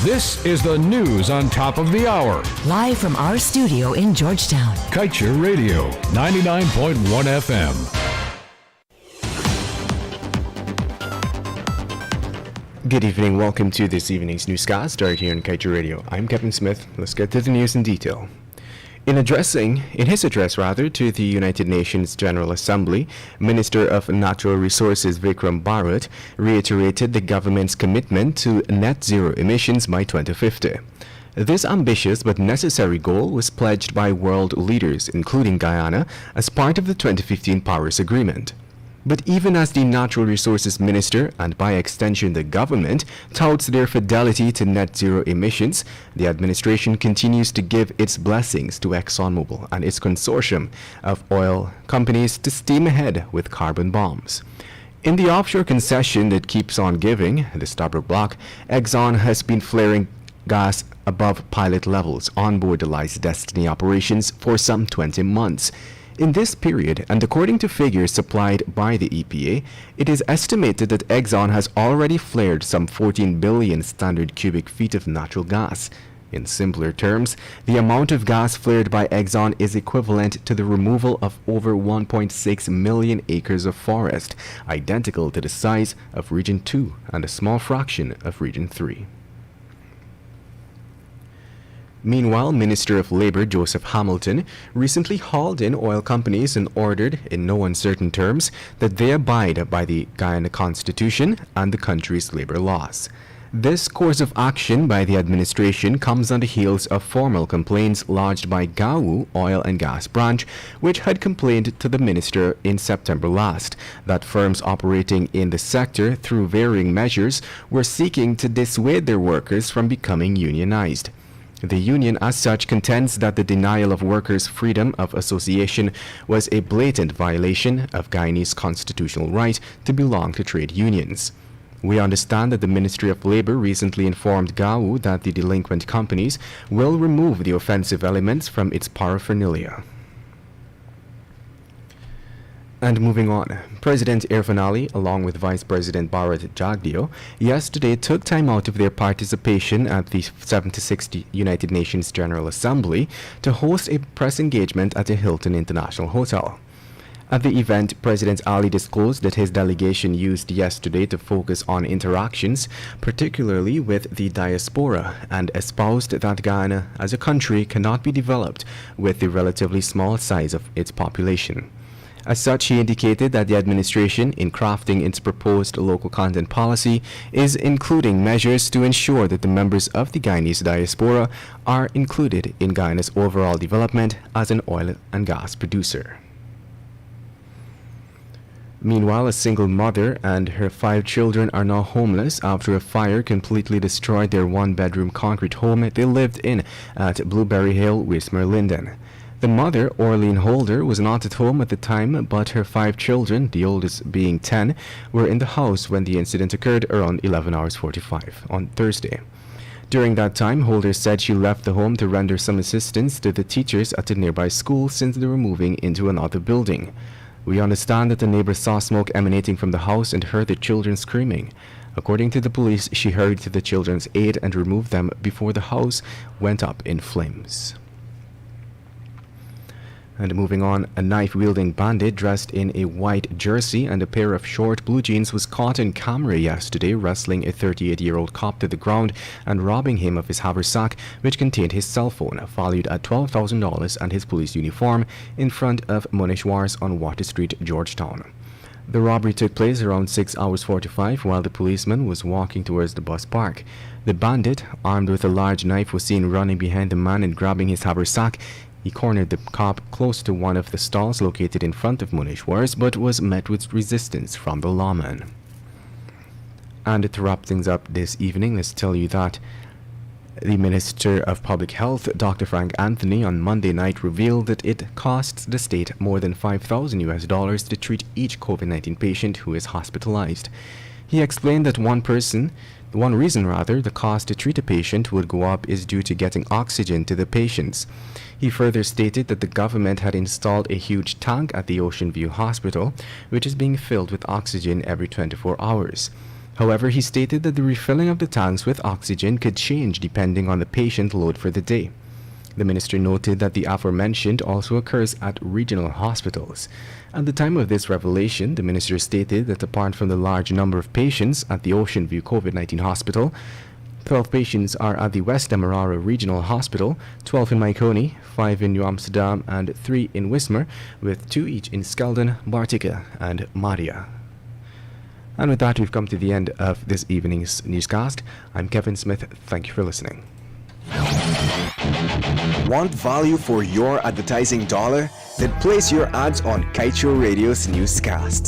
This is the news on top of the hour. Live from our studio in Georgetown. Kaieteur Radio, 99.1 FM. Good evening. Welcome to this evening's newscast right here on Kaieteur Radio. I'm Kevin Smith. Let's get to the news in detail. In his address to the United Nations General Assembly, Minister of Natural Resources Vikram Bharat reiterated the government's commitment to net zero emissions by 2050. This ambitious but necessary goal was pledged by world leaders, including Guyana, as part of the 2015 Paris Agreement. But even as the Natural Resources Minister, and by extension the government, touts their fidelity to net zero emissions, the administration continues to give its blessings to ExxonMobil and its consortium of oil companies to steam ahead with carbon bombs. In the offshore concession that keeps on giving, the Stabroek Block, Exxon has been flaring gas above pilot levels on board the Liza Destiny operations for some 20 months. In this period, and according to figures supplied by the EPA, it is estimated that Exxon has already flared some 14 billion standard cubic feet of natural gas. In simpler terms, the amount of gas flared by Exxon is equivalent to the removal of over 1.6 million acres of forest, identical to the size of Region 2 and a small fraction of Region 3. Meanwhile, Minister of Labor Joseph Hamilton recently hauled in oil companies and ordered, in no uncertain terms, that they abide by the Guyana Constitution and the country's labor laws. This course of action by the administration comes on the heels of formal complaints lodged by GAU Oil and Gas Branch, which had complained to the minister in September last that firms operating in the sector through varying measures were seeking to dissuade their workers from becoming unionized. The union as such contends that the denial of workers' freedom of association was a blatant violation of Guyanese's constitutional right to belong to trade unions. We understand that the Ministry of Labor recently informed GAU that the delinquent companies will remove the offensive elements from its paraphernalia. And moving on, President Irfan Ali, along with Vice President Bharat Jagdeo, yesterday took time out of their participation at the 76th United Nations General Assembly to host a press engagement at the Hilton International Hotel. At the event, President Ali disclosed that his delegation used yesterday to focus on interactions, particularly with the diaspora, and espoused that Guyana as a country cannot be developed with the relatively small size of its population. As such, he indicated that the administration, in crafting its proposed local content policy, is including measures to ensure that the members of the Guyanese diaspora are included in Guyana's overall development as an oil and gas producer. Meanwhile, a single mother and her 5 children are now homeless after a fire completely destroyed their one-bedroom concrete home they lived in at Blueberry Hill, Wismar, Linden. The mother, Orleen Holder, was not at home at the time, but her 5 children, the oldest being 10, were in the house when the incident occurred around 11:45 on Thursday. During that time, Holder said she left the home to render some assistance to the teachers at a nearby school since they were moving into another building. We understand that the neighbor saw smoke emanating from the house and heard the children screaming. According to the police, she hurried to the children's aid and removed them before the house went up in flames. And moving on, a knife-wielding bandit dressed in a white jersey and a pair of short blue jeans was caught on camera yesterday wrestling a 38-year-old cop to the ground and robbing him of his haversack, which contained his cell phone, valued at $12,000, and his police uniform in front of Moneshwars on Water Street, Georgetown. The robbery took place around 6:45 while the policeman was walking towards the bus park. The bandit, armed with a large knife, was seen running behind the man and grabbing his haversack. He cornered the cop close to one of the stalls located in front of Moneshwars, but was met with resistance from the lawman. And to wrap things up this evening, let's tell you that the Minister of Public Health, Dr. Frank Anthony, on Monday night revealed that it costs the state more than $5,000 to treat each COVID-19 patient who is hospitalized. He explained that one reason the cost to treat a patient would go up is due to getting oxygen to the patients. He further stated that the government had installed a huge tank at the Ocean View Hospital, which is being filled with oxygen every 24 hours. However, he stated that the refilling of the tanks with oxygen could change depending on the patient load for the day. The minister noted that the aforementioned also occurs at regional hospitals. At the time of this revelation, the minister stated that apart from the large number of patients at the Ocean View COVID-19 hospital, 12 patients are at the West Demerara Regional Hospital, 12 in Maikoni, 5 in New Amsterdam, and 3 in Wismar, with 2 each in Skeldon, Bartica, and Maria. And with that, we've come to the end of this evening's newscast. I'm Kevin Smith. Thank you for listening. Want value for your advertising dollar? Then place your ads on Kaieteur Radio's Newscast.